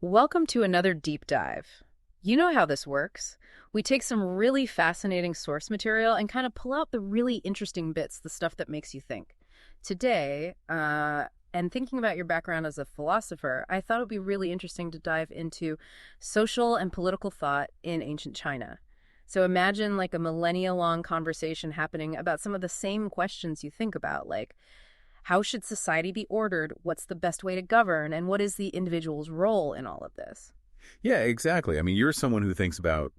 Welcome to another deep dive. You know how this works. We take some really fascinating source material and kind of pull out the really interesting bits, the stuff that makes you think. Today, and thinking about your background as a philosopher, I thought it would be really interesting to dive into social and political thought in ancient China. So imagine like a millennia-long conversation happening about some of the same questions you think about, like how should society be ordered? What's the best way to govern? And what is the individual's role in all of this? Yeah, exactly. I mean, you're someone who thinks about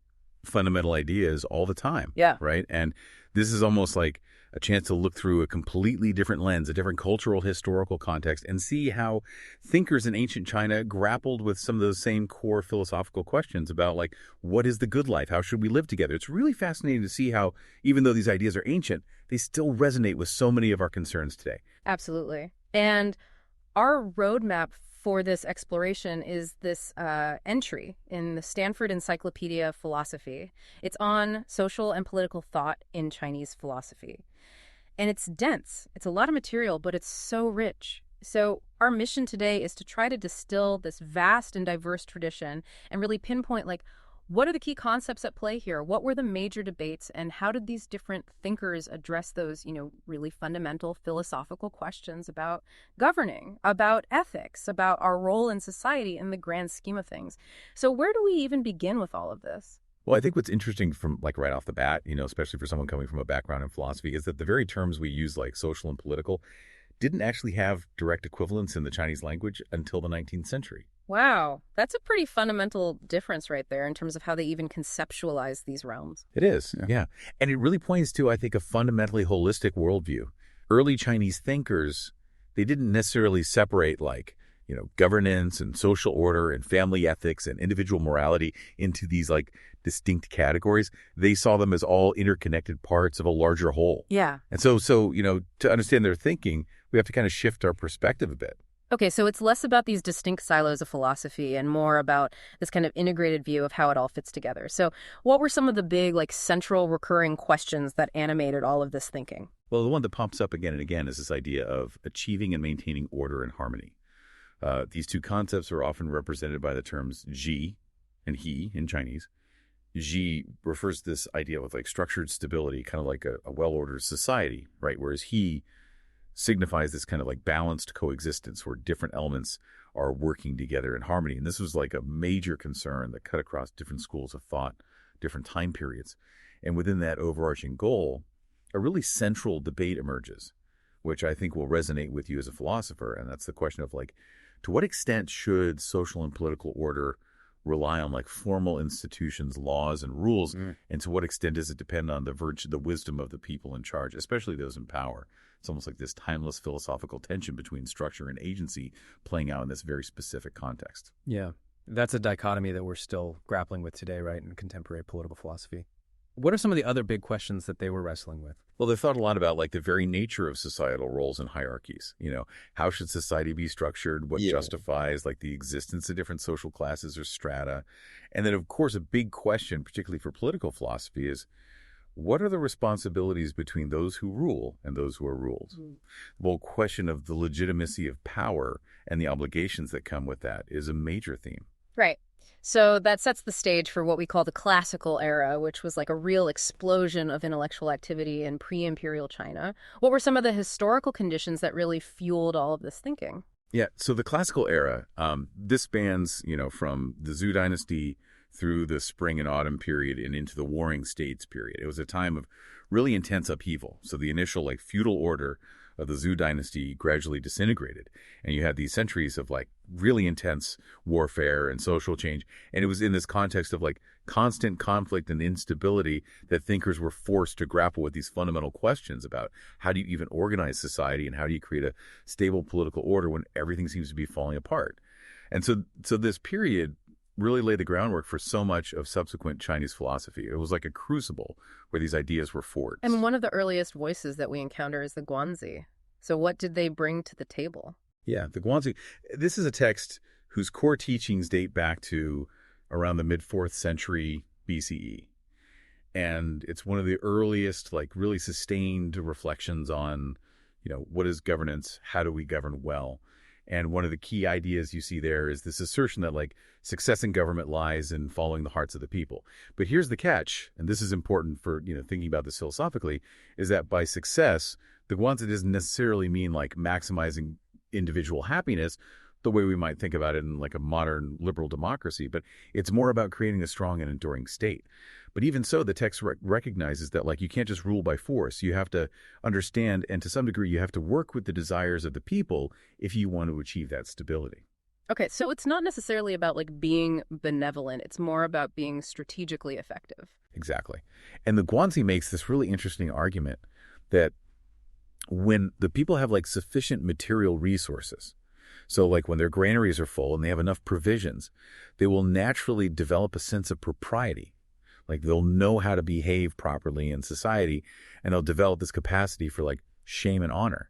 fundamental ideas all the time, Yeah. right? And this is almost like a chance to look through a completely different lens, a different cultural, historical context, and see how thinkers in ancient China grappled with some of those same core philosophical questions about, like, what is the good life? How should we live together? It's really fascinating to see how, even though these ideas are ancient, they still resonate with so many of our concerns today. Absolutely. And our roadmap for this exploration is this entry in the Stanford Encyclopedia of Philosophy. It's on social and political thought in Chinese philosophy. And it's dense. It's a lot of material, but it's so rich. So our mission today is to try to distill this vast and diverse tradition and really pinpoint, like, what are the key concepts at play here? What were the major debates, and how did these different thinkers address those, really fundamental philosophical questions about governing, about ethics, about our role in society in the grand scheme of things? So where do we even begin with all of this? Well, I think what's interesting from like right off the bat, especially for someone coming from a background in philosophy, is that the very terms we use like social and political didn't actually have direct equivalents in the Chinese language until the 19th century. Wow, that's a pretty fundamental difference right there in terms of how they even conceptualize these realms. It is, yeah. And it really points to, I think, a fundamentally holistic worldview. Early Chinese thinkers, they didn't necessarily separate like, governance and social order and family ethics and individual morality into these like distinct categories. They saw them as all interconnected parts of a larger whole. Yeah. And so, to understand their thinking, we have to kind of shift our perspective a bit. Okay, so it's less about these distinct silos of philosophy and more about this kind of integrated view of how it all fits together. So what were some of the big, like, central recurring questions that animated all of this thinking? Well, the one that pops up again and again is this idea of achieving and maintaining order and harmony. These two concepts are often represented by the terms ji and he in Chinese. Ji refers to this idea of like structured stability, kind of like a well-ordered society, right? Whereas he signifies this kind of like balanced coexistence where different elements are working together in harmony. And this was like a major concern that cut across different schools of thought, different time periods. And within that overarching goal, a really central debate emerges, which I think will resonate with you as a philosopher. And that's the question of like, to what extent should social and political order rely on like formal institutions, laws, and rules? And to what extent does it depend on the virtue, the wisdom of the people in charge, especially those in power? It's almost like this timeless philosophical tension between structure and agency playing out in this very specific context. Yeah, that's a dichotomy that we're still grappling with today, right, in contemporary political philosophy. What are some of the other big questions that they were wrestling with? Well, they thought a lot about like the very nature of societal roles and hierarchies. How should society be structured? What justifies like the existence of different social classes or strata? And then, of course, a big question, particularly for political philosophy, is what are the responsibilities between those who rule and those who are ruled? The whole question of the legitimacy of power and the obligations that come with that is a major theme. Right. So that sets the stage for what we call the classical era, which was like a real explosion of intellectual activity in pre-imperial China. What were some of the historical conditions that really fueled all of this thinking? Yeah, so the classical era, this spans, from the Zhou dynasty through the spring and autumn period and into the warring states period. It was a time of really intense upheaval. So the initial like feudal order of the Zhou dynasty gradually disintegrated. And you had these centuries of like really intense warfare and social change. And it was in this context of like constant conflict and instability that thinkers were forced to grapple with these fundamental questions about how do you even organize society and how do you create a stable political order when everything seems to be falling apart. And so this period really laid the groundwork for so much of subsequent Chinese philosophy. It was like a crucible where these ideas were forged. And one of the earliest voices that we encounter is the Guanzi. So what did they bring to the table? Yeah, the Guanzi. This is a text whose core teachings date back to around the mid-4th century BCE. And it's one of the earliest, like really sustained reflections on, what is governance? How do we govern well? And one of the key ideas you see there is this assertion that like success in government lies in following the hearts of the people. But here's the catch, and this is important for, thinking about this philosophically, is that by success, the Guanzi doesn't necessarily mean like maximizing individual happiness the way we might think about it in like a modern liberal democracy, but it's more about creating a strong and enduring state. But even so, the text recognizes that like you can't just rule by force. You have to understand, and to some degree, you have to work with the desires of the people if you want to achieve that stability. Okay, so it's not necessarily about like being benevolent. It's more about being strategically effective. Exactly. And the Guanzi makes this really interesting argument that when the people have like sufficient material resources, so like when their granaries are full and they have enough provisions, they will naturally develop a sense of propriety. Like they'll know how to behave properly in society, and they'll develop this capacity for like shame and honor.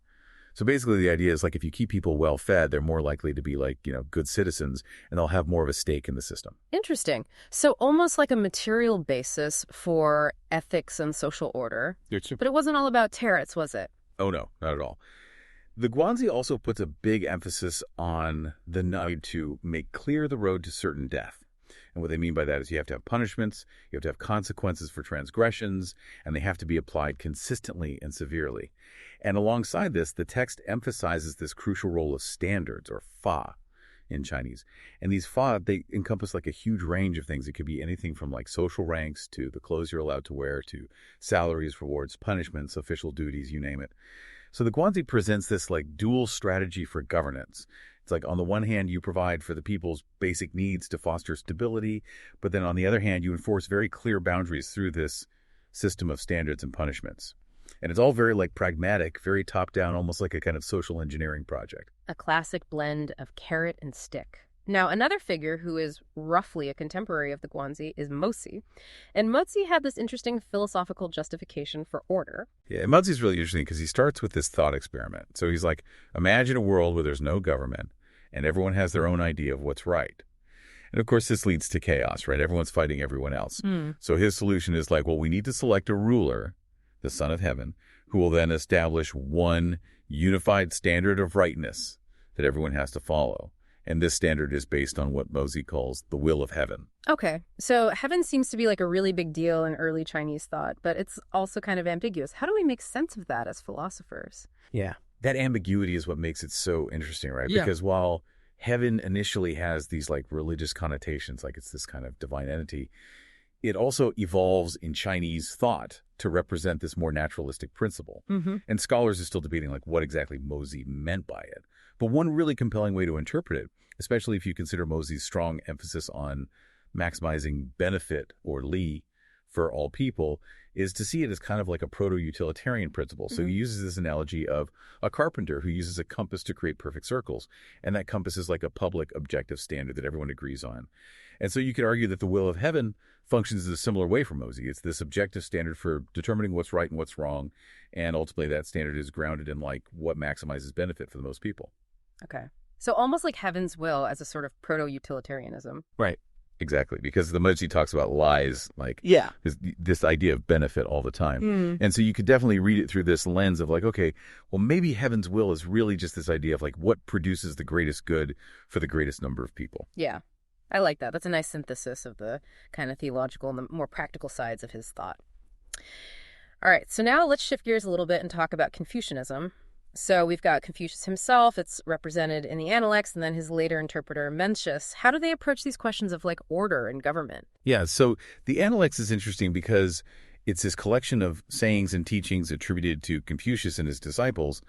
So basically the idea is like if you keep people well fed, they're more likely to be like, good citizens, and they'll have more of a stake in the system. Interesting. So almost like a material basis for ethics and social order. But it wasn't all about tariffs, was it? Oh, no, not at all. The Guanzi also puts a big emphasis on the need to make clear the road to certain death. And what they mean by that is you have to have punishments, you have to have consequences for transgressions, and they have to be applied consistently and severely. And alongside this, the text emphasizes this crucial role of standards, or fa, in Chinese. And these fa, they encompass like a huge range of things. It could be anything from like social ranks to the clothes you're allowed to wear to salaries, rewards, punishments, official duties, you name it. So the Guanzi presents this like dual strategy for governance. It's like on the one hand, you provide for the people's basic needs to foster stability, but then on the other hand, you enforce very clear boundaries through this system of standards and punishments. And it's all very like pragmatic, very top down, almost like a kind of social engineering project. A classic blend of carrot and stick. Now, another figure who is roughly a contemporary of the Guanzi is Mozi. And Mozi had this interesting philosophical justification for order. Yeah, Mozi's really interesting because he starts with this thought experiment. So he's like, imagine a world where there's no government and everyone has their own idea of what's right. And of course, this leads to chaos, right? Everyone's fighting everyone else. So his solution is like, well, we need to select a ruler, the Son of Heaven, who will then establish one unified standard of rightness that everyone has to follow. And this standard is based on what Mozi calls the will of heaven. Okay, so heaven seems to be like a really big deal in early Chinese thought, but it's also kind of ambiguous. How do we make sense of that as philosophers? Yeah. That ambiguity is what makes it so interesting, right? Yeah. Because while heaven initially has these like religious connotations, like it's this kind of divine entity, it also evolves in Chinese thought to represent this more naturalistic principle. And scholars are still debating like what exactly Mozi meant by it. But one really compelling way to interpret it, especially if you consider Mozi's strong emphasis on maximizing benefit or li for all people, is to see it as kind of like a proto-utilitarian principle. So he uses this analogy of a carpenter who uses a compass to create perfect circles. And that compass is like a public objective standard that everyone agrees on. And so you could argue that the will of heaven functions in a similar way for Mozi. It's this objective standard for determining what's right and what's wrong. And ultimately that standard is grounded in like what maximizes benefit for the most people. Okay. So almost like heaven's will as a sort of proto-utilitarianism. Right. Exactly, because the Mozi talks about lies, like this idea of benefit all the time. And so you could definitely read it through this lens of like, okay, well, maybe heaven's will is really just this idea of like what produces the greatest good for the greatest number of people. Yeah, I like that. That's a nice synthesis of the kind of theological and the more practical sides of his thought. All right, so now let's shift gears a little bit and talk about Confucianism. So we've got Confucius himself, it's represented in the Analects, and then his later interpreter, Mencius. How do they approach these questions of like order and government? Yeah, so the Analects is interesting because it's this collection of sayings and teachings attributed to Confucius and his disciples,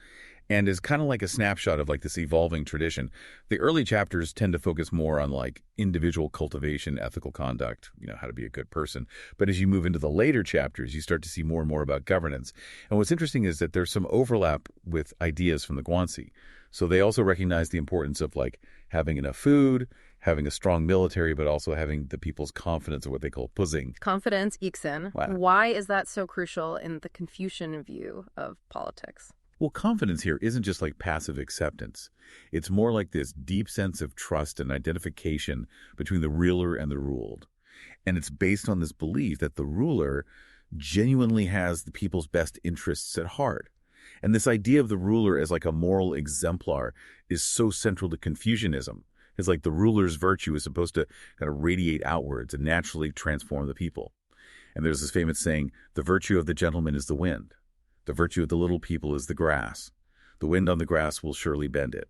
and is kind of like a snapshot of like this evolving tradition. The early chapters tend to focus more on like individual cultivation, ethical conduct, how to be a good person. But as you move into the later chapters, you start to see more and more about governance. And what's interesting is that there's some overlap with ideas from the Guanzi. So they also recognize the importance of like having enough food, having a strong military, but also having the people's confidence, or what they call puzing. Confidence, Ixin. Wow. Why is that so crucial in the Confucian view of politics? Well, confidence here isn't just like passive acceptance. It's more like this deep sense of trust and identification between the ruler and the ruled. And it's based on this belief that the ruler genuinely has the people's best interests at heart. And this idea of the ruler as like a moral exemplar is so central to Confucianism. It's like the ruler's virtue is supposed to kind of radiate outwards and naturally transform the people. And there's this famous saying, the virtue of the gentleman is the wind. The virtue of the little people is the grass. The wind on the grass will surely bend it.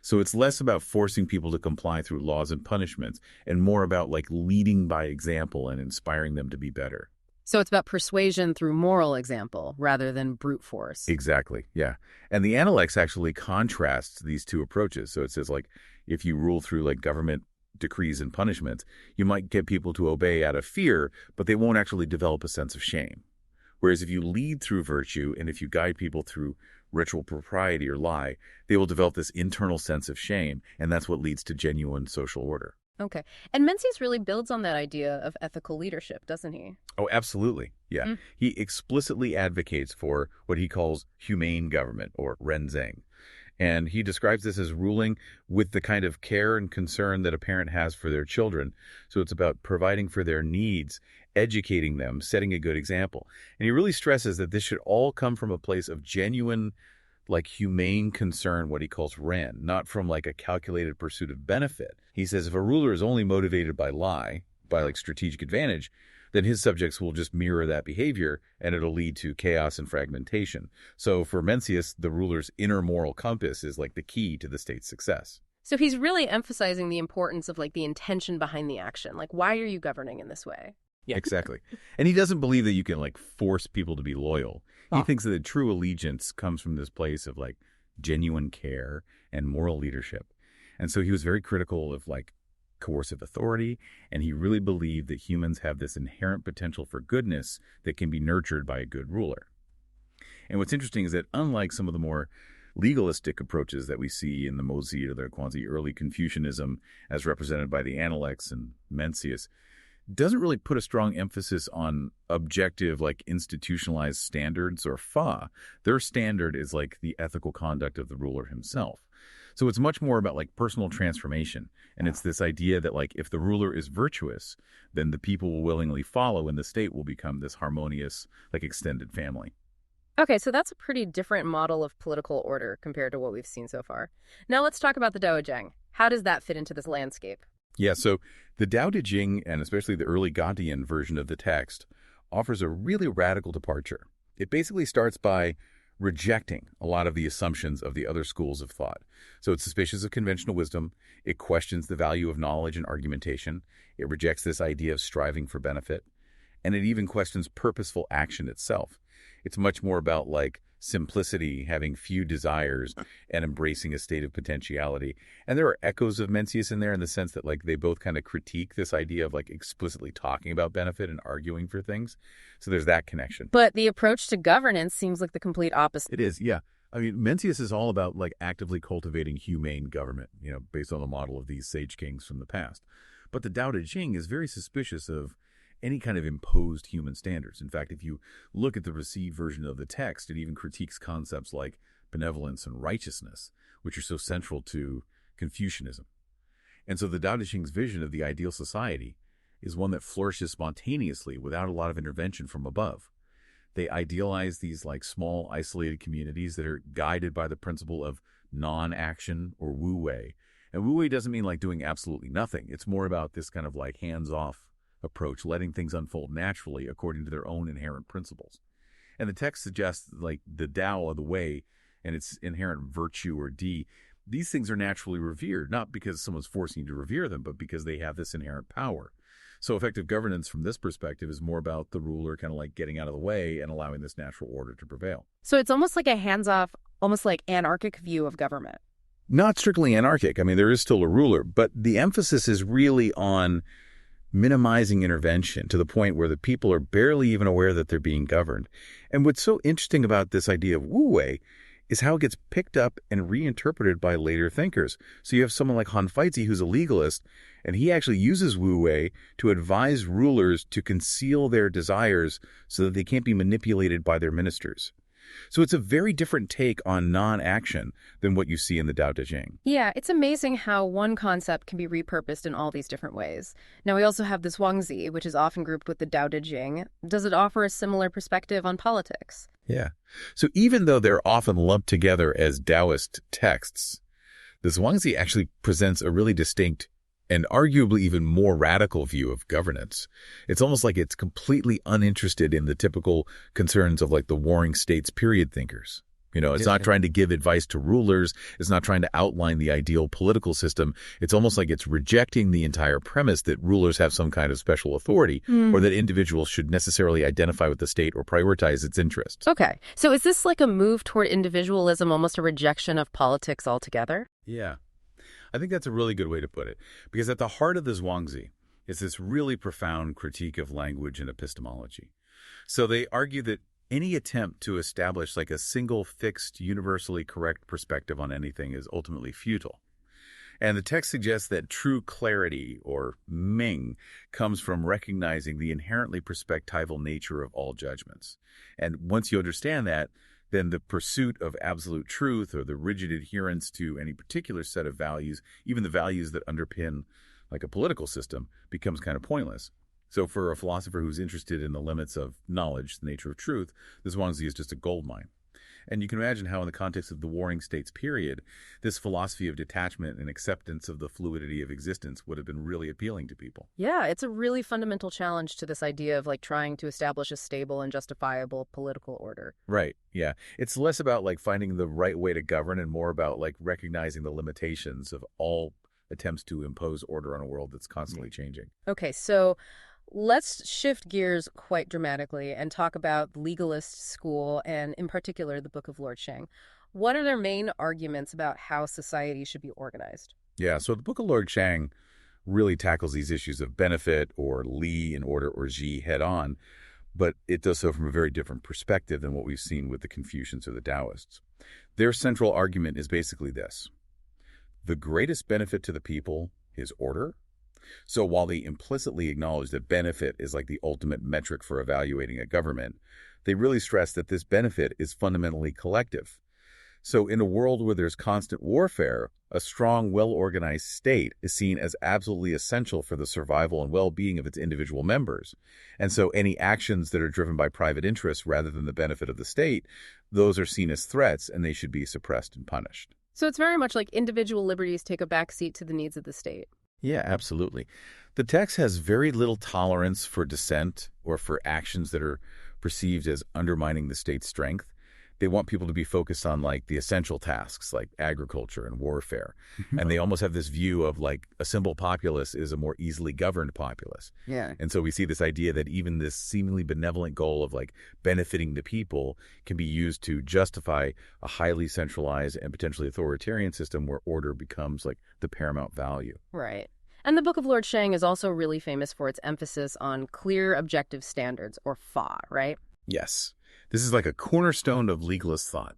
So it's less about forcing people to comply through laws and punishments and more about like leading by example and inspiring them to be better. So it's about persuasion through moral example rather than brute force. Exactly, yeah. And the Analects actually contrasts these two approaches. So it says like if you rule through like government decrees and punishments, you might get people to obey out of fear, but they won't actually develop a sense of shame. Whereas if you lead through virtue and if you guide people through ritual propriety or lie, they will develop this internal sense of shame, and that's what leads to genuine social order. Okay. And Mencius really builds on that idea of ethical leadership, doesn't he? Oh, absolutely. Yeah. He explicitly advocates for what he calls humane government, or renzeng. And he describes this as ruling with the kind of care and concern that a parent has for their children. So it's about providing for their needs, educating them, setting a good example. And he really stresses that this should all come from a place of genuine, like humane concern, what he calls ren, not from like a calculated pursuit of benefit. He says if a ruler is only motivated by lie, by like strategic advantage, then his subjects will just mirror that behavior and it'll lead to chaos and fragmentation. So for Mencius, the ruler's inner moral compass is like the key to the state's success. So he's really emphasizing the importance of like the intention behind the action. Like, why are you governing in this way? Yeah. Exactly. And he doesn't believe that you can like force people to be loyal. He thinks that true allegiance comes from this place of like genuine care and moral leadership. And so he was very critical of like coercive authority, and he really believed that humans have this inherent potential for goodness that can be nurtured by a good ruler. And what's interesting is that unlike some of the more legalistic approaches that we see in the Mozi or the Quanzi early Confucianism as represented by the Analects and Mencius, doesn't really put a strong emphasis on objective, like institutionalized standards or fa. Their standard is like the ethical conduct of the ruler himself. So it's much more about like personal transformation. And it's this idea that like if the ruler is virtuous, then the people will willingly follow and the state will become this harmonious, like extended family. Okay, so that's a pretty different model of political order compared to what we've seen so far. Now let's talk about the Daojang. How does that fit into this landscape? Yeah, so the Tao Te Ching, and especially the early Kantian version of the text, offers a really radical departure. It basically starts by rejecting a lot of the assumptions of the other schools of thought. So it's suspicious of conventional wisdom. It questions the value of knowledge and argumentation. It rejects this idea of striving for benefit. And it even questions purposeful action itself. It's much more about like simplicity, having few desires, and embracing a state of potentiality. And there are echoes of Mencius in there in the sense that like they both kind of critique this idea of like explicitly talking about benefit and arguing for things. So there's that connection. But the approach to governance seems like the complete opposite. It is, yeah. I mean, Mencius is all about like actively cultivating humane government, based on the model of these sage kings from the past. But the Tao Te Ching is very suspicious of any kind of imposed human standards. In fact, if you look at the received version of the text, it even critiques concepts like benevolence and righteousness, which are so central to Confucianism. And so the Tao Te Ching's vision of the ideal society is one that flourishes spontaneously without a lot of intervention from above. They idealize these like small, isolated communities that are guided by the principle of non-action or wu wei. And wu wei doesn't mean like doing absolutely nothing. It's more about this kind of like hands-off approach, letting things unfold naturally according to their own inherent principles. And the text suggests like the Tao or the way and its inherent virtue or di. These things are naturally revered, not because someone's forcing you to revere them, but because they have this inherent power. So effective governance from this perspective is more about the ruler kind of like getting out of the way and allowing this natural order to prevail. So it's almost like a hands-off, almost like anarchic view of government. Not strictly anarchic. I mean, there is still a ruler, but the emphasis is really on minimizing intervention to the point where the people are barely even aware that they're being governed. And what's so interesting about this idea of wu wei is how it gets picked up and reinterpreted by later thinkers. So you have someone like Han Feitzi, who's a legalist, and he actually uses wu wei to advise rulers to conceal their desires so that they can't be manipulated by their ministers. So it's a very different take on non-action than what you see in the Tao Te Ching. Yeah, it's amazing how one concept can be repurposed in all these different ways. Now, we also have the Zhuangzi, which is often grouped with the Tao Te Ching. Does it offer a similar perspective on politics? Yeah. So even though they're often lumped together as Taoist texts, the Zhuangzi actually presents a really distinct and arguably even more radical view of governance. It's almost like it's completely uninterested in the typical concerns of like the warring states period thinkers. It's not trying to give advice to rulers. It's not trying to outline the ideal political system. It's almost like it's rejecting the entire premise that rulers have some kind of special authority or that individuals should necessarily identify with the state or prioritize its interests. Okay, so is this like a move toward individualism, almost a rejection of politics altogether? Yeah. I think that's a really good way to put it, because at the heart of the Zhuangzi is this really profound critique of language and epistemology. So they argue that any attempt to establish like a single fixed, universally correct perspective on anything is ultimately futile. And the text suggests that true clarity, or Ming, comes from recognizing the inherently perspectival nature of all judgments. And once you understand that, then the pursuit of absolute truth or the rigid adherence to any particular set of values, even the values that underpin like a political system, becomes kind of pointless. So for a philosopher who's interested in the limits of knowledge, the nature of truth, this Zhuangzi is just a goldmine. And you can imagine how in the context of the Warring States period, this philosophy of detachment and acceptance of the fluidity of existence would have been really appealing to people. Yeah, it's a really fundamental challenge to this idea of like trying to establish a stable and justifiable political order. Right, yeah. It's less about like finding the right way to govern and more about like recognizing the limitations of all attempts to impose order on a world that's constantly changing. Okay, so let's shift gears quite dramatically and talk about the legalist school and, in particular, the Book of Lord Sheng. What are their main arguments about how society should be organized? Yeah, so the Book of Lord Sheng really tackles these issues of benefit or li in order or ji head on, but it does so from a very different perspective than what we've seen with the Confucians or the Taoists. Their central argument is basically this: the greatest benefit to the people is order. So while they implicitly acknowledge that benefit is like the ultimate metric for evaluating a government, they really stress that this benefit is fundamentally collective. So in a world where there's constant warfare, a strong, well-organized state is seen as absolutely essential for the survival and well-being of its individual members. And so any actions that are driven by private interests rather than the benefit of the state, those are seen as threats and they should be suppressed and punished. So it's very much like individual liberties take a backseat to the needs of the state. Yeah, absolutely. The text has very little tolerance for dissent or for actions that are perceived as undermining the state's strength. They want people to be focused on like the essential tasks like agriculture and warfare. And they almost have this view of like a simple populace is a more easily governed populace. Yeah. And so we see this idea that even this seemingly benevolent goal of like benefiting the people can be used to justify a highly centralized and potentially authoritarian system where order becomes like the paramount value. Right. And the Book of Lord Sheng is also really famous for its emphasis on clear objective standards, or Fa, right? Yes. This is like a cornerstone of legalist thought,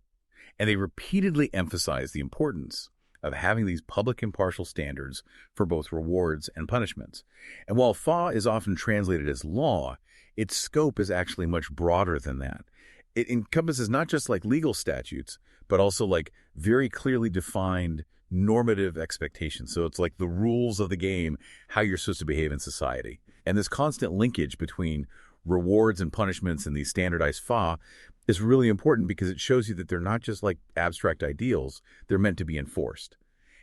and they repeatedly emphasize the importance of having these public impartial standards for both rewards and punishments. And while Fa is often translated as law, its scope is actually much broader than that. It encompasses not just like legal statutes, but also like very clearly defined normative expectations. So it's like the rules of the game, how you're supposed to behave in society. And this constant linkage between rewards and punishments and these standardized Fa is really important because it shows you that they're not just like abstract ideals, they're meant to be enforced.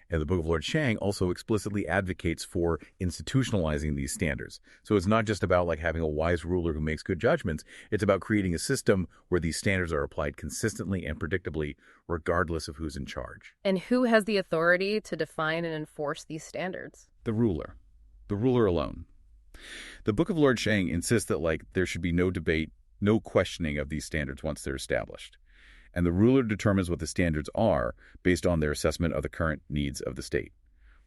And the Book of Lord Sheng also explicitly advocates for institutionalizing these standards. So it's not just about like having a wise ruler who makes good judgments, it's about creating a system where these standards are applied consistently and predictably, regardless of who's in charge. And who has the authority to define and enforce these standards? The ruler alone. The Book of Lord Sheng insists that like there should be no debate, no questioning of these standards once they're established. And the ruler determines what the standards are based on their assessment of the current needs of the state.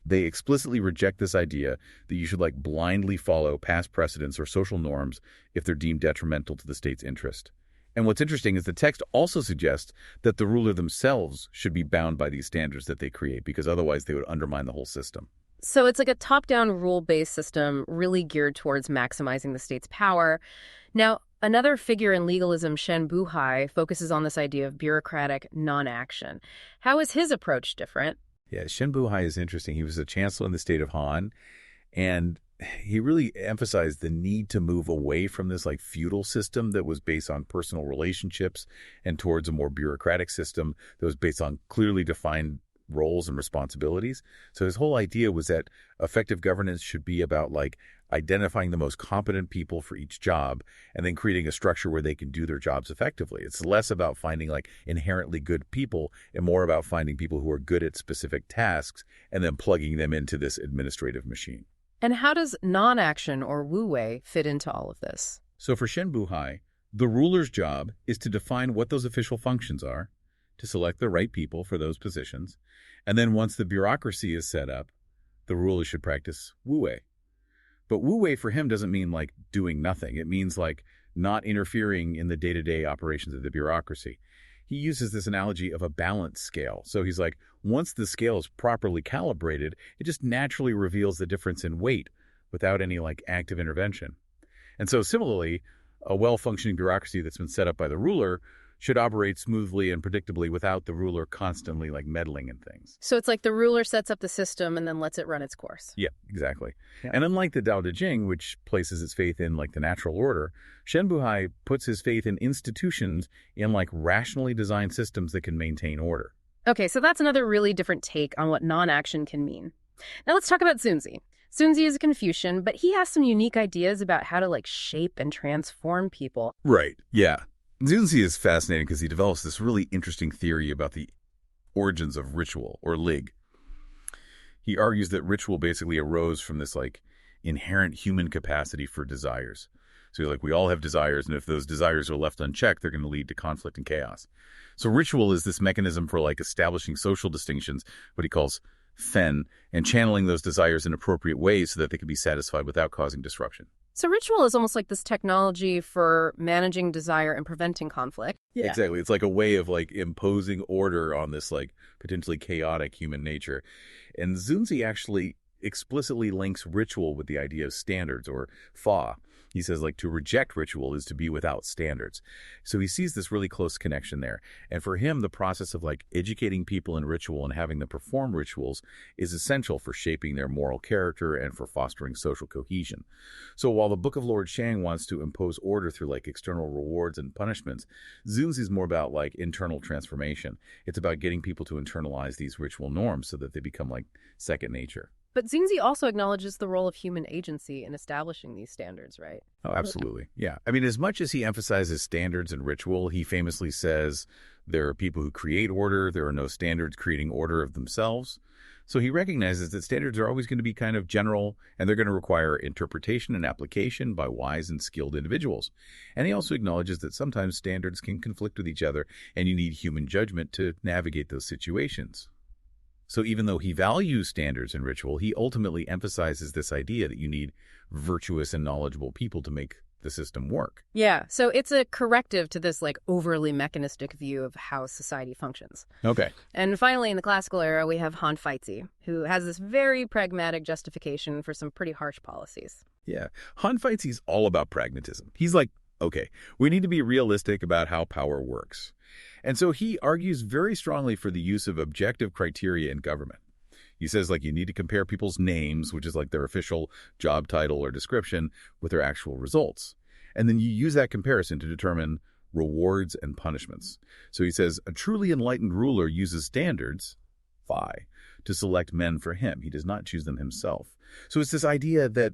They explicitly reject this idea that you should like blindly follow past precedents or social norms if they're deemed detrimental to the state's interest. And what's interesting is the text also suggests that the ruler themselves should be bound by these standards that they create, because otherwise they would undermine the whole system. So it's like a top-down rule-based system really geared towards maximizing the state's power. Now, Another figure in legalism, Shen Buhai, focuses on this idea of bureaucratic non-action. How is his approach different? Yeah, Shen Buhai is interesting. He was a chancellor in the state of Han, and he really emphasized the need to move away from this like feudal system that was based on personal relationships and towards a more bureaucratic system that was based on clearly defined roles and responsibilities. So his whole idea was that effective governance should be about like identifying the most competent people for each job and then creating a structure where they can do their jobs effectively. It's less about finding like inherently good people and more about finding people who are good at specific tasks and then plugging them into this administrative machine. And how does non-action or wu wei fit into all of this? So for Shen Buhai, the ruler's job is to define what those official functions are, to select the right people for those positions, and then once the bureaucracy is set up, the ruler should practice wu wei. But wu wei for him doesn't mean like doing nothing. It means like not interfering in the day-to-day operations of the bureaucracy. He uses this analogy of a balance scale. So he's like, once the scale is properly calibrated, it just naturally reveals the difference in weight without any like active intervention. And so similarly, a well-functioning bureaucracy that's been set up by the ruler should operate smoothly and predictably without the ruler constantly like meddling in things. So it's like the ruler sets up the system and then lets it run its course. Yeah, exactly. Yeah. And unlike the Tao Te Ching, which places its faith in like the natural order, Shen Buhai puts his faith in institutions, in like rationally designed systems that can maintain order. Okay, so that's another really different take on what non-action can mean. Now let's talk about Zunzi. Zunzi is a Confucian, but he has some unique ideas about how to like shape and transform people. Right. Yeah. Zunzi is fascinating because he develops this really interesting theory about the origins of ritual, or lig. He argues that ritual basically arose from this like inherent human capacity for desires. So like we all have desires, and if those desires are left unchecked, they're going to lead to conflict and chaos. So ritual is this mechanism for like establishing social distinctions, what he calls fen, and channeling those desires in appropriate ways so that they can be satisfied without causing disruption. So ritual is almost like this technology for managing desire and preventing conflict. Yeah. Exactly. It's like a way of like imposing order on this like potentially chaotic human nature. And Zunzi actually explicitly links ritual with the idea of standards, or fa. He says like to reject ritual is to be without standards. So he sees this really close connection there. And for him, the process of like educating people in ritual and having them perform rituals is essential for shaping their moral character and for fostering social cohesion. So while the Book of Lord Shang wants to impose order through like external rewards and punishments, Zunzi is more about like internal transformation. It's about getting people to internalize these ritual norms so that they become like second nature. But Zunzi also acknowledges the role of human agency in establishing these standards, right? Oh, absolutely. Yeah. I mean, as much as he emphasizes standards and ritual, he famously says there are people who create order. There are no standards creating order of themselves. So he recognizes that standards are always going to be kind of general, and they're going to require interpretation and application by wise and skilled individuals. And he also acknowledges that sometimes standards can conflict with each other, and you need human judgment to navigate those situations. So even though he values standards and ritual, he ultimately emphasizes this idea that you need virtuous and knowledgeable people to make the system work. Yeah, so it's a corrective to this like overly mechanistic view of how society functions. Okay. And finally, in the classical era, we have Han Feizi, who has this very pragmatic justification for some pretty harsh policies. Yeah. Han Feizi's all about pragmatism. He's like, okay, we need to be realistic about how power works. And so he argues very strongly for the use of objective criteria in government. He says, like, you need to compare people's names, which is like their official job title or description, with their actual results. And then you use that comparison to determine rewards and punishments. So he says, a truly enlightened ruler uses standards, phi, to select men for him. He does not choose them himself. So it's this idea that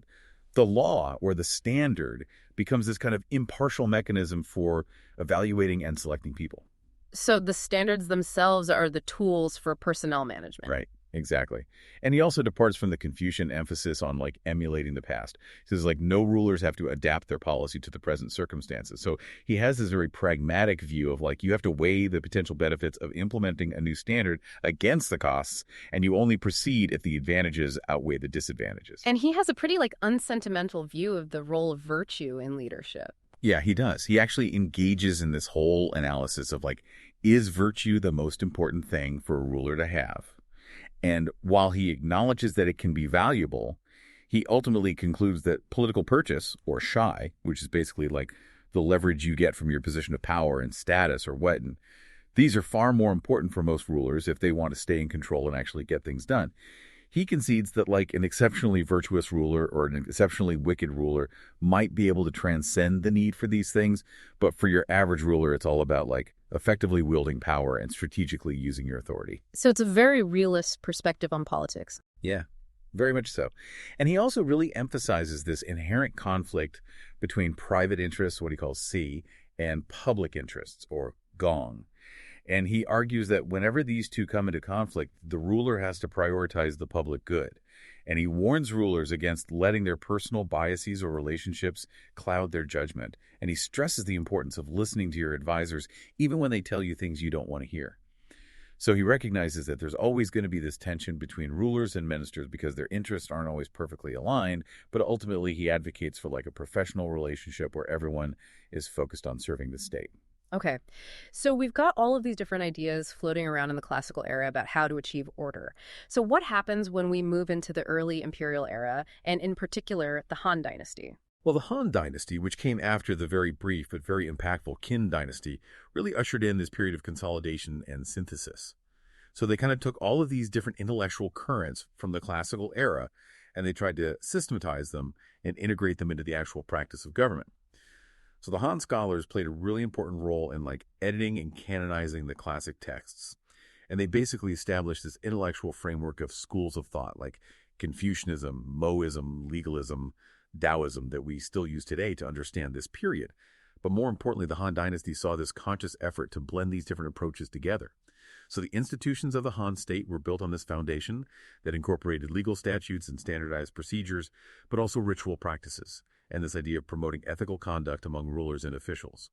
the law or the standard becomes this kind of impartial mechanism for evaluating and selecting people. So the standards themselves are the tools for personnel management. Right. Exactly. And he also departs from the Confucian emphasis on like emulating the past. He says like no rulers have to adapt their policy to the present circumstances. So he has this very pragmatic view of like you have to weigh the potential benefits of implementing a new standard against the costs, and you only proceed if the advantages outweigh the disadvantages. And he has a pretty like unsentimental view of the role of virtue in leadership. Yeah, he does. He actually engages in this whole analysis of like, is virtue the most important thing for a ruler to have? And while he acknowledges that it can be valuable, he ultimately concludes that political purchase, or shai, which is basically like the leverage you get from your position of power and status or what. And these are far more important for most rulers if they want to stay in control and actually get things done. He concedes that like an exceptionally virtuous ruler or an exceptionally wicked ruler might be able to transcend the need for these things, but for your average ruler, it's all about like effectively wielding power and strategically using your authority. So it's a very realist perspective on politics. Yeah, very much so. And he also really emphasizes this inherent conflict between private interests, what he calls Si, and public interests, or Gong. And he argues that whenever these two come into conflict, the ruler has to prioritize the public good. And he warns rulers against letting their personal biases or relationships cloud their judgment. And he stresses the importance of listening to your advisors, even when they tell you things you don't want to hear. So he recognizes that there's always going to be this tension between rulers and ministers because their interests aren't always perfectly aligned, but ultimately he advocates for like a professional relationship where everyone is focused on serving the state. Okay, so we've got all of these different ideas floating around in the classical era about how to achieve order. So what happens when we move into the early imperial era, and in particular, the Han Dynasty? Well, the Han Dynasty, which came after the very brief but very impactful Qin Dynasty, really ushered in this period of consolidation and synthesis. So they kind of took all of these different intellectual currents from the classical era, and they tried to systematize them and integrate them into the actual practice of government. So the Han scholars played a really important role in like editing and canonizing the classic texts. And they basically established this intellectual framework of schools of thought like Confucianism, Moism, legalism, Taoism that we still use today to understand this period. But more importantly, the Han Dynasty saw this conscious effort to blend these different approaches together. So the institutions of the Han state were built on this foundation that incorporated legal statutes and standardized procedures, but also ritual practices, and this idea of promoting ethical conduct among rulers and officials.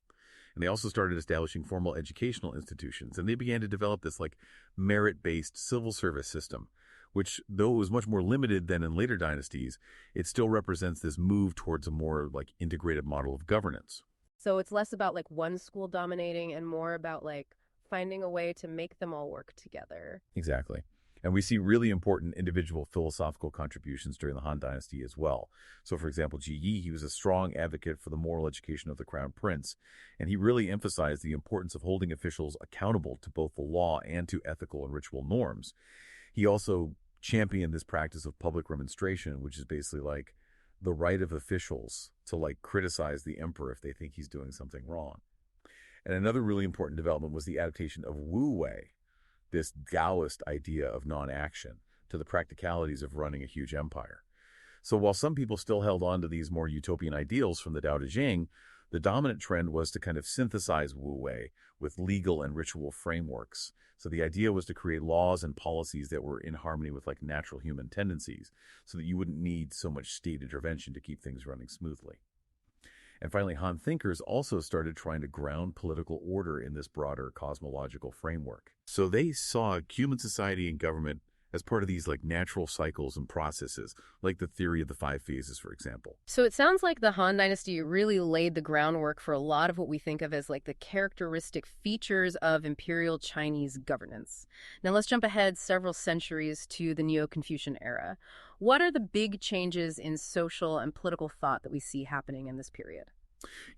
And they also started establishing formal educational institutions, and they began to develop this like merit-based civil service system, which, though it was much more limited than in later dynasties, it still represents this move towards a more like integrated model of governance. So it's less about like one school dominating and more about like finding a way to make them all work together. Exactly. And we see really important individual philosophical contributions during the Han Dynasty as well. So, for example, Ji Yi, he was a strong advocate for the moral education of the crown prince, and he really emphasized the importance of holding officials accountable to both the law and to ethical and ritual norms. He also championed this practice of public remonstration, which is basically like the right of officials to like criticize the emperor if they think he's doing something wrong. And another really important development was the adaptation of Wu Wei, this Taoist idea of non-action, to the practicalities of running a huge empire. So while some people still held on to these more utopian ideals from the Tao Te Ching, the dominant trend was to kind of synthesize Wu Wei with legal and ritual frameworks. So the idea was to create laws and policies that were in harmony with like natural human tendencies, so that you wouldn't need so much state intervention to keep things running smoothly. And finally, Han thinkers also started trying to ground political order in this broader cosmological framework. So they saw human society and government as part of these like natural cycles and processes, like the theory of the 5 phases, for example. So it sounds like the Han Dynasty really laid the groundwork for a lot of what we think of as like the characteristic features of imperial Chinese governance. Now let's jump ahead several centuries to the Neo-Confucian era. What are the big changes in social and political thought that we see happening in this period?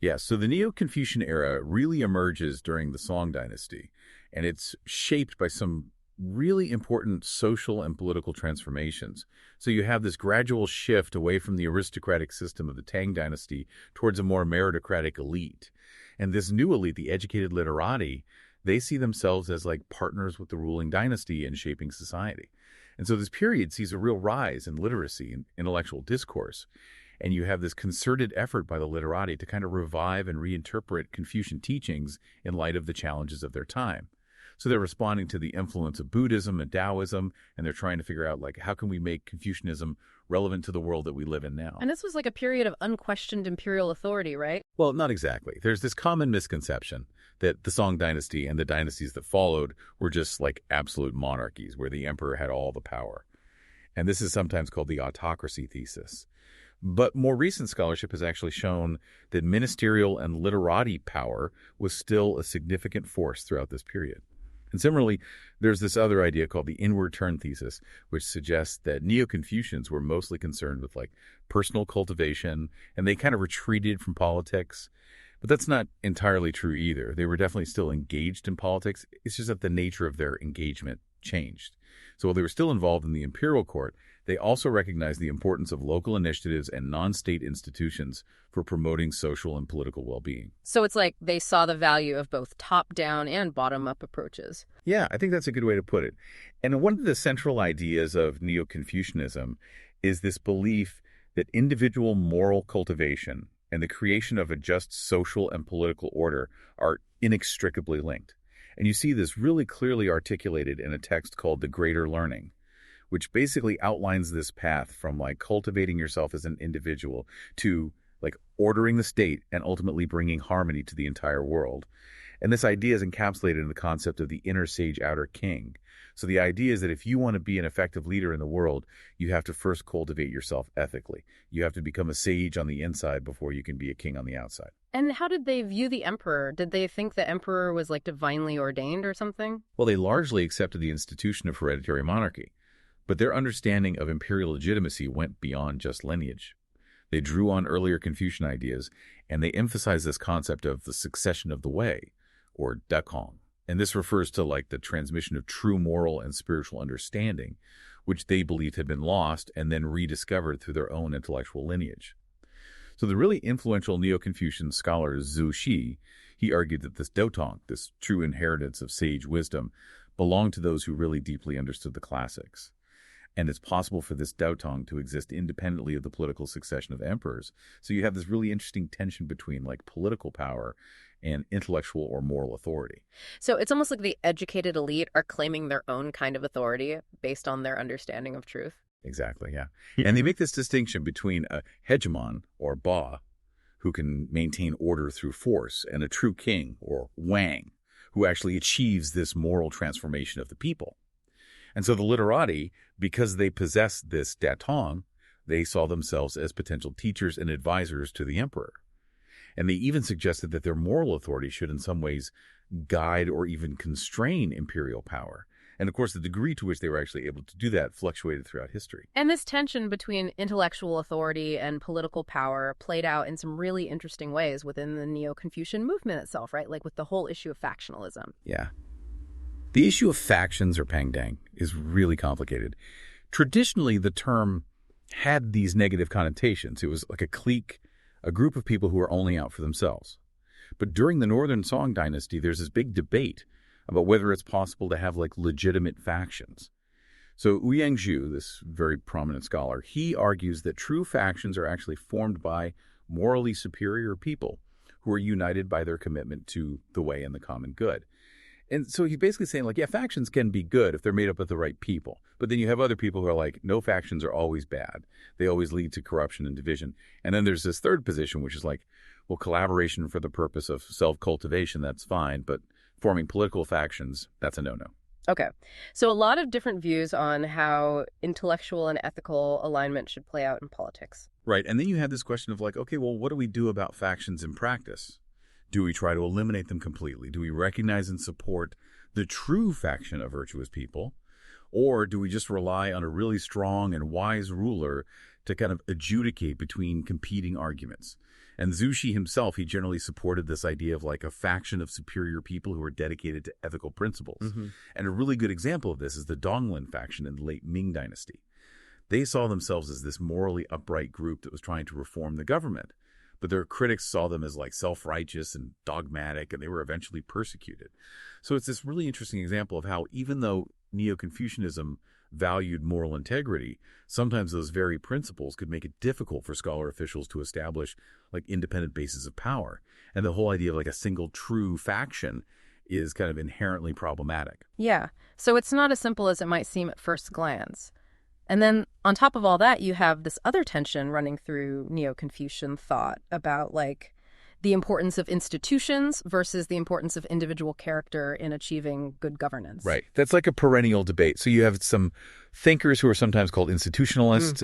Yeah, so the Neo-Confucian era really emerges during the Song Dynasty, and it's shaped by some really important social and political transformations. So you have this gradual shift away from the aristocratic system of the Tang Dynasty towards a more meritocratic elite. And this new elite, the educated literati, they see themselves as like partners with the ruling dynasty in shaping society. And so this period sees a real rise in literacy and intellectual discourse. And you have this concerted effort by the literati to kind of revive and reinterpret Confucian teachings in light of the challenges of their time. So they're responding to the influence of Buddhism and Taoism, and they're trying to figure out, like, how can we make Confucianism relevant to the world that we live in now? And this was like a period of unquestioned imperial authority, right? Well, not exactly. There's this common misconception that the Song Dynasty and the dynasties that followed were just like absolute monarchies where the emperor had all the power. And this is sometimes called the autocracy thesis. But more recent scholarship has actually shown that ministerial and literati power was still a significant force throughout this period. And similarly, there's this other idea called the inward turn thesis, which suggests that Neo-Confucians were mostly concerned with like personal cultivation, and they kind of retreated from politics. But that's not entirely true either. They were definitely still engaged in politics. It's just that the nature of their engagement changed. So while they were still involved in the imperial court, they also recognized the importance of local initiatives and non-state institutions for promoting social and political well-being. So it's like they saw the value of both top-down and bottom-up approaches. Yeah, I think that's a good way to put it. And one of the central ideas of Neo-Confucianism is this belief that individual moral cultivation and the creation of a just social and political order are inextricably linked. And you see this really clearly articulated in a text called The Greater Learning, which basically outlines this path from like cultivating yourself as an individual to like ordering the state and ultimately bringing harmony to the entire world. And this idea is encapsulated in the concept of the inner sage, outer king. So the idea is that if you want to be an effective leader in the world, you have to first cultivate yourself ethically. You have to become a sage on the inside before you can be a king on the outside. And how did they view the emperor? Did they think the emperor was like divinely ordained or something? Well, they largely accepted the institution of hereditary monarchy, but their understanding of imperial legitimacy went beyond just lineage. They drew on earlier Confucian ideas, and they emphasized this concept of the succession of the way, or dakong. And this refers to like the transmission of true moral and spiritual understanding, which they believed had been lost and then rediscovered through their own intellectual lineage. So the really influential Neo-Confucian scholar Zhu Xi, he argued that this Daotong, this true inheritance of sage wisdom, belonged to those who really deeply understood the classics. And it's possible for this Daotong to exist independently of the political succession of emperors. So you have this really interesting tension between like political power and intellectual or moral authority. So it's almost like the educated elite are claiming their own kind of authority based on their understanding of truth. Exactly, yeah. And they make this distinction between a hegemon, or ba, who can maintain order through force, and a true king, or wang, who actually achieves this moral transformation of the people. And so the literati, because they possess this datong, they saw themselves as potential teachers and advisors to the emperor. And they even suggested that their moral authority should in some ways guide or even constrain imperial power. And of course, the degree to which they were actually able to do that fluctuated throughout history. And this tension between intellectual authority and political power played out in some really interesting ways within the Neo-Confucian movement itself, right? Like with the whole issue of factionalism. Yeah. The issue of factions, or pangdang, is really complicated. Traditionally, the term had these negative connotations. It was like a clique, a group of people who are only out for themselves. But during the Northern Song dynasty, there's this big debate about whether it's possible to have like legitimate factions. So Ouyang Zhu, this very prominent scholar, he argues that true factions are actually formed by morally superior people who are united by their commitment to the way and the common good. And so he's basically saying, like, yeah, factions can be good if they're made up of the right people. But then you have other people who are like, no, factions are always bad. They always lead to corruption and division. And then there's this third position, which is like, well, collaboration for the purpose of self-cultivation, that's fine. But forming political factions, that's a no-no. Okay. So a lot of different views on how intellectual and ethical alignment should play out in politics. Right. And then you have this question of like, okay, well, what do we do about factions in practice? Do we try to eliminate them completely? Do we recognize and support the true faction of virtuous people? Or do we just rely on a really strong and wise ruler to kind of adjudicate between competing arguments? And Zhu Xi himself, he generally supported this idea of like a faction of superior people who are dedicated to ethical principles. Mm-hmm. And a really good example of this is the Donglin faction in the late Ming Dynasty. They saw themselves as this morally upright group that was trying to reform the government. But their critics saw them as like self-righteous and dogmatic, and they were eventually persecuted. So it's this really interesting example of how even though Neo-Confucianism valued moral integrity, sometimes those very principles could make it difficult for scholar officials to establish like independent bases of power. And the whole idea of like a single true faction is kind of inherently problematic. Yeah. So it's not as simple as it might seem at first glance. And then on top of all that, you have this other tension running through Neo-Confucian thought about like the importance of institutions versus the importance of individual character in achieving good governance. Right. That's like a perennial debate. So you have some thinkers who are sometimes called institutionalists,